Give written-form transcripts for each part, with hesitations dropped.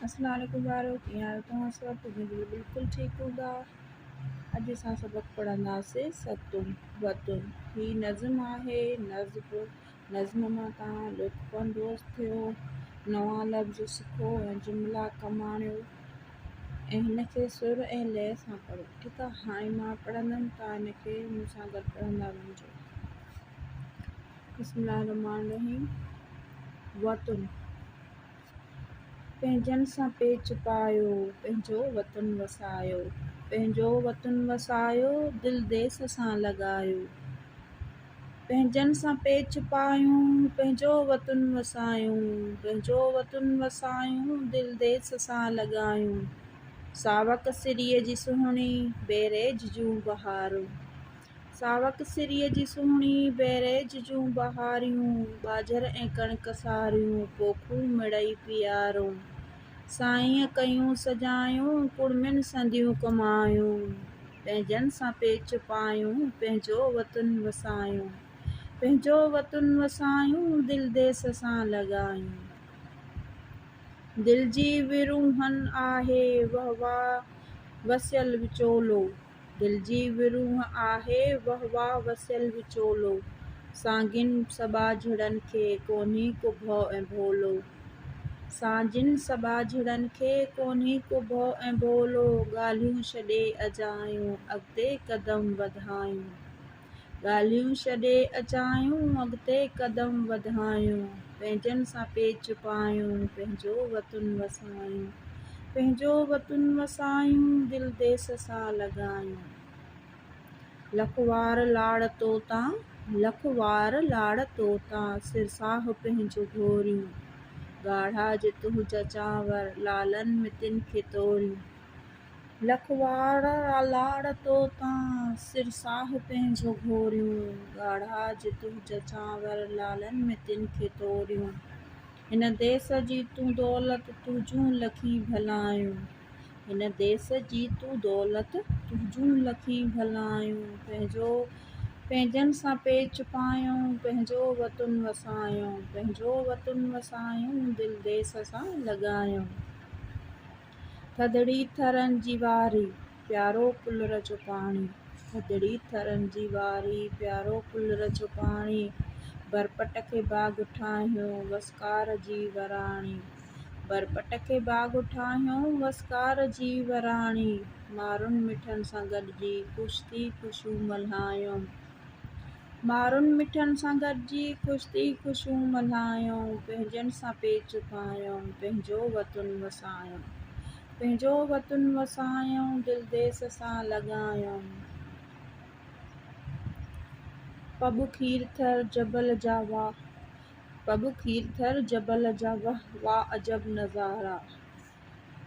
अस्सलाम वालेकुम ॿारो, कीअं आहियो तव्हां सभु? मुंहिंजी बिल्कुलु ठीकु हूंदा। अॼु असां सबक़ पढ़ंदासीं सतुन वतुन। ही नज़्म आहे। नज़्म मां तव्हां लुत्फ़ अंदोज़ थियो, नवां लफ़्ज़ सिखो ऐं जुमिला कमाणियो ऐं हिनखे सुर ऐं लय सां पढ़ो। ठीकु आहे, हाणे मां पढ़ंदमि, तव्हां हिनखे मूंसां गॾु पढ़ंदा वञिजो। बिस्मिल्लाह रहमान रहीम। वतुन। पंहिंजनि सां पेच पायो, पंहिंजो वतन वसायो। पंहिंजो वतन वसायो, दिल देस सां लॻायो। पंहिंजनि सां पेच पायूं, पंहिंजो वतन वसायूं। पंहिंजो वतन वसायूं, दिल देस सां लॻायूं। सावक सिरीअ जी सुहिणी, बेरेज जूं बहारूं। सावक सिरीअ जी सुहिणी, बेरेज जूं बहारियूं। ॿाझर ऐं कणिक सारियूं, पोखूं मिड़ई पियारूं। साईं कयूं सजायूं, कुड़मियुनि संदियूं कमायूं। पंहिंजनि सां पेच पायूं, पंहिंजो वतन वसायूं। पंहिंजो वतन वसायूं, दिल देस सां लॻायूं। दिल जी विरूहन आहे वहवा वसियल विचोलो। दिल जी विरूह आहे वहवा वसियल विचोलो। सागिन सॿाझड़नि खे कोन्हे को भउ ऐं भोलो। साजिन सॿाझड़नि खे कोन्हे को भउ ऐं भोलो। ॻाल्हियूं छॾे अजायूं, अॻिते क़दम वधायूं। ॻाल्हियूं छॾे अचायूं, अॻिते क़दम वधायूं। पंहिंजनि सां पेच पायूं, पंहिंजो वतन वसायूं। पंहिंजो वतन वसायूं, दिल देस सां लॻायूं। लखवार लाड़ तोतां, लखवार लाड़ तोतां, सिरसाह पंहिंजो घोरियूं। ॻाढ़ा जे तुंहिंजा चांवर, लालनि में तिन खे तोरियूं। लखवार लाड़ तोतां, सिरसाह पंहिंजो घोरियूं। ॻाढ़ा जे तुंहिंजा चांवर, लालनि में तिन खे तोरियूं। हिन देस जी तूं दौलत, तुंहिंजूं लखी भलायूं। हिन देस जी तूं दौलत, तुंहिंजूं लखी भलायूं। पंहिंजनि सां पेच पायूं, पंहिंजो वतन वसायूं। पंहिंजो वतन वसायूं, दिल देस सां लॻायूं। थधिड़ी थरनि जी वारी, प्यारो कुलर जो पाणी। थधिड़ी थरनि जी वारी, प्यारो कुलर जो पाणी। बरपट खे बाग़ ठाहियूं, वसकार जी वराणी। बरपट खे बाग़ ठाहियूं, वसकार जी वराणी। मारुनि मिठनि सां गॾिजी, ख़ुशि थी ख़ुशियूं मल्हायूं। मारुनि मिठनि सां गॾिजी, ख़ुशि थी ख़ुशियूं मल्हायूं। पंहिंजनि सां पेच पायूं, पंहिंजो वतन वसायूं। पंहिंजो वतन वसायूं, दिल देस सां लॻायूं। पब खीरथर जबल जा वाह, पब खीरथर जबल जा वाह, वाह अजब नज़ारा।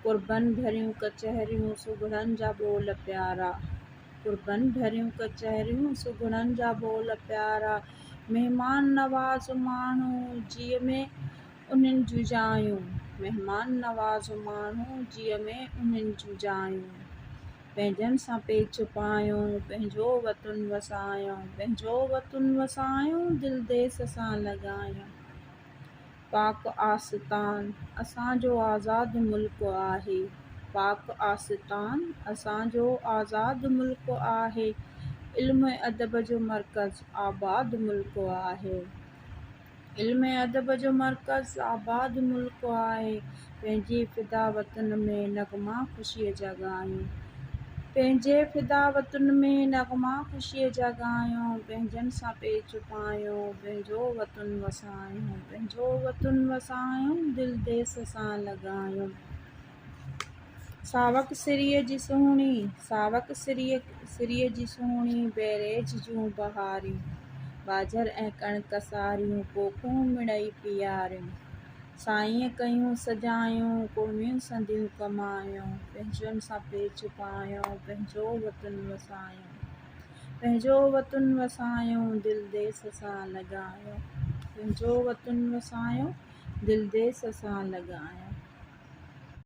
कुर्बन भरियूं कचहरियूं, सुगड़नि जा ॿोल प्यारा। कुर्बन भरियूं कचहरियूं, सुगड़नि जा ॿोल प्यारा। महिमान नवाज़ माण्हू, जीअ में उन्हनि जूं जायूं। महिमान नवाज़ माण्हू, जीअ में उन्हनि जूं जायूं। पंहिंजनि सां पेच पायूं, पंहिंजो वतन वसायूं। पंहिंजो वतन वसायूं, दिल देस सां लॻायूं। पाक आस्तान, असांजो आज़ादु मुल्क आहे। पाक आस्तान, असांजो आज़ादु मुल्क आहे। इल्म अदब जो मर्कज़, आबाद मुल्क आहे। इल्म अदब जो मर्कज़, आबाद मुल्क आहे। पंहिंजे फिदा वतन में नग़मा ख़ुशीअ जा ॻायूं। पंहिंजे फिदा वतन में नग़मा ख़ुशीअ जा ॻायूं। पंहिंजनि सां पेच पायूं, पंहिंजो वतन वसायूं। पंहिंजो वतन वसायूं, दिल देस सां लॻायूं। सावक सिरीअ जी सुहिणी, सावक सिरीअ जी सुहिणी, बेरेज जूं बहारियूं। ॿाझर ऐं कणिक सारियूं, पोखूं मिड़ई पियारियूं। साईं कयूं सजायूं, कुड़मियूं संदियूं कमायूं। पंहिंजनि सां पेच पायूं, पंहिंजो वतन वसायूं। पंहिंजो वतन वसायूं, दिल देस सां लॻायूं। पंहिंजो वतन वसायूं, दिल देस सां लॻायूं।